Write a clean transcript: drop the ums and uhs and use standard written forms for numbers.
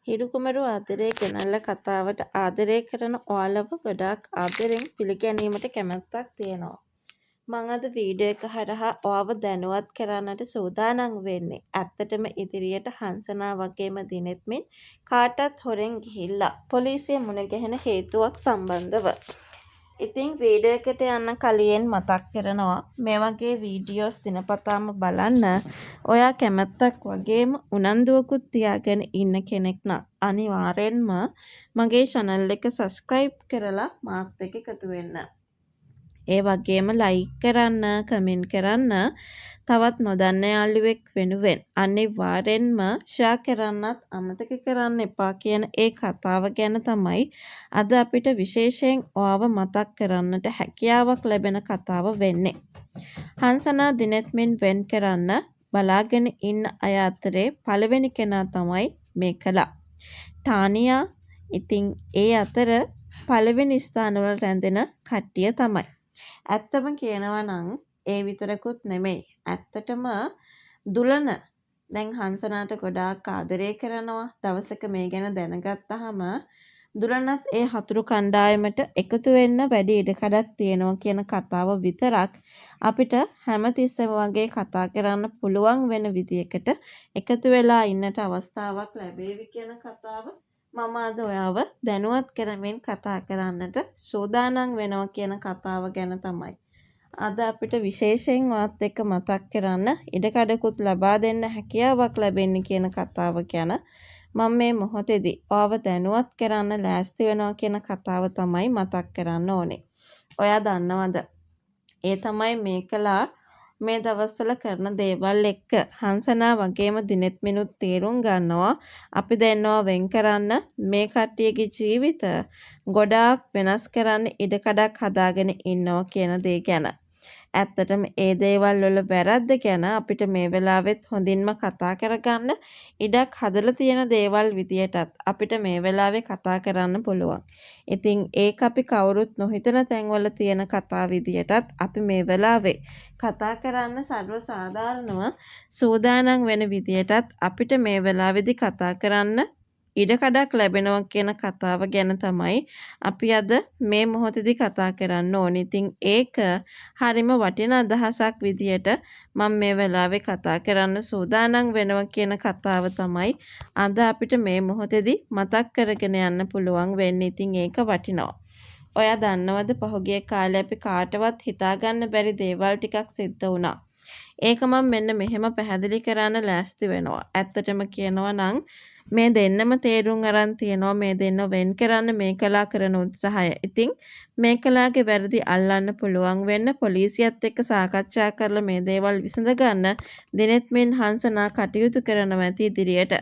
හිරු කුමරු ආදරේ ගෙනල්ලා කතාවට ආදරේ කරන ඔයාලව ගොඩාක් ආදරෙන් පිළිගැනීමට කැමැත්තක් තියෙනවා. මං අද වීඩියෝ එක හරහා ඔයාව දැනුවත් කරන්නට සූදානම් වෙන්නේ. ඇත්තටම ඉදිරියට හංසනා වගේම දිනෙත්මින් කාටත් හොරෙන් ගිහිල්ලා පොලිසිය මුණ ගැහෙන හේතුවක් සම්බන්ධව. ඉතින් වීඩියෝ එකට යන්න කලින් මතක් කරනවා මේ වගේ වීඩියෝස් දිනපතාම බලන්න ඔයා කැමැත්තක් වගේම උනන්දුවකුත් තියාගෙන ඉන්න කෙනෙක් නම් අනිවාර්යෙන්ම මගේ channel එක subscribe කරලා මාත් එක්ක එකතු වෙන්න. ඒ වගේම like කරන්න, comment කරන්න, තවත් නොදන්න යාළුවෙක් වෙනුවෙන් අනිවාර්යෙන්ම share කරන්නත් අමතක කරන්න එපා කියන ඒ කතාව ගැන තමයි අද අපිට විශේෂයෙන් ඔයාව මතක් කරන්නට හැකියාවක් ලැබෙන කතාව වෙන්නේ. හංසනා දිනෙත්මින් වෙන් කරන්න බලාගෙන ඉන්න අය අතරේ පළවෙනි කෙනා තමයි මේකලා. ටානියා ඉතින් ඒ අතර පළවෙනි ස්ථානවල රැඳෙන කට්ටිය තමයි. ඇත්තම කියනවා නම් ඒ විතරකුත් නෙමෙයි. ඇත්තටම දුලන දැන් හංසනාට ගොඩාක් ආදරය කරනවා. දවසක මේ ගැන දැනගත්තාම දුලනත් ඒ හතුරු කණ්ඩායමට එකතු වෙන්න වැඩි ඉඩකඩක් තියෙනවා කියන කතාව විතරක් අපිට හැමතිස්සෙම වගේ කතා කරන්න පුළුවන් වෙන විදියකට එකතු වෙලා ඉන්නට අවස්ථාවක් ලැබේවි කියන කතාව මම අද ඔයාව දැනුවත් කරමින් කතා කරන්නට සූදානම් වෙනවා කියන කතාව ගැන තමයි අද අපිට විශේෂයෙන් ඔයත් එක්ක මතක් කරන්න ඉඩකඩකුත් ලබා දෙන්න හැකියාවක් ලැබෙන්නේ කියන කතාව ගැන මම මේ මොහොතේදී ඔයාව දැනුවත් කරන්න ලෑස්ති වෙනවා කියන කතාව තමයි මතක් කරන්න ඕනේ. ඔයා දන්නවද? ඒ තමයි මේකලා මේ දවස්වල කරන දේවල් එක්ක හංසනා වගේම දිනෙත්මිනුත් තේරුම් ගන්නවා අපි දෙන්නවා වෙන් කරන්න මේ කට්ටියගේ ජීවිත ගොඩාක් වෙනස් කරන්න ඉඩකඩක් හදාගෙන ඉන්නවා කියන දේ ගැන. ඇත්තටම ඒ දේවල් වල වැරද්ද ගැන අපිට මේ වෙලාවෙත් හොඳින්ම කතා කරගන්න ඉඩක් හදලා තියෙන දේවල් විදියටත් අපිට මේ වෙලාවේ කතා කරන්න පුළුවන්. ඉතින් ඒක අපි කවුරුත් නොහිතන තැන්වල තියෙන කතා විදියටත් අපි මේ වෙලාවේ කතා කරන්න සර්ව සාධාරණව සූදානම් වෙන විදියටත් අපිට මේ වෙලාවේදී කතා කරන්න ඉඩකඩක් ලැබෙනවා කියන කතාව ගැන තමයි අපි අද මේ මොහොතේදී කතා කරන්න ඕනේ. ඉතින් ඒක හරිම වටින අදහසක් විදියට මම මේ වෙලාවේ කතා කරන්න සූදානම් වෙනවා කියන කතාව තමයි අද අපිට මේ මොහොතේදී මතක් කරගෙන යන්න පුළුවන් වෙන්නේ. ඉතින් ඒක වටිනවා. ඔයා දන්නවද පහුගිය කාලේ අපි කාටවත් හිතාගන්න බැරි දේවල් ටිකක් සිද්ධ වුණා. ඒක මම මෙන්න මෙහෙම පැහැදිලි කරන්න ලෑස්ති වෙනවා. ඇත්තටම කියනවා නම් මේ දෙන්නම තේරුම් අරන් තියනවා මේ දෙන්න වෙන් කරන්න මේකලා කරන උත්සාහය. ඉතින් මේකලාගේ වැරදි අල්ලන්න පුළුවන් වෙන්න පොලිසියත් එක්ක සාකච්ඡා කරලා මේ දේවල් විසඳ ගන්න දිනෙත්මින් හංසනා කටයුතු කරනවා ඇති ඉදිරියට.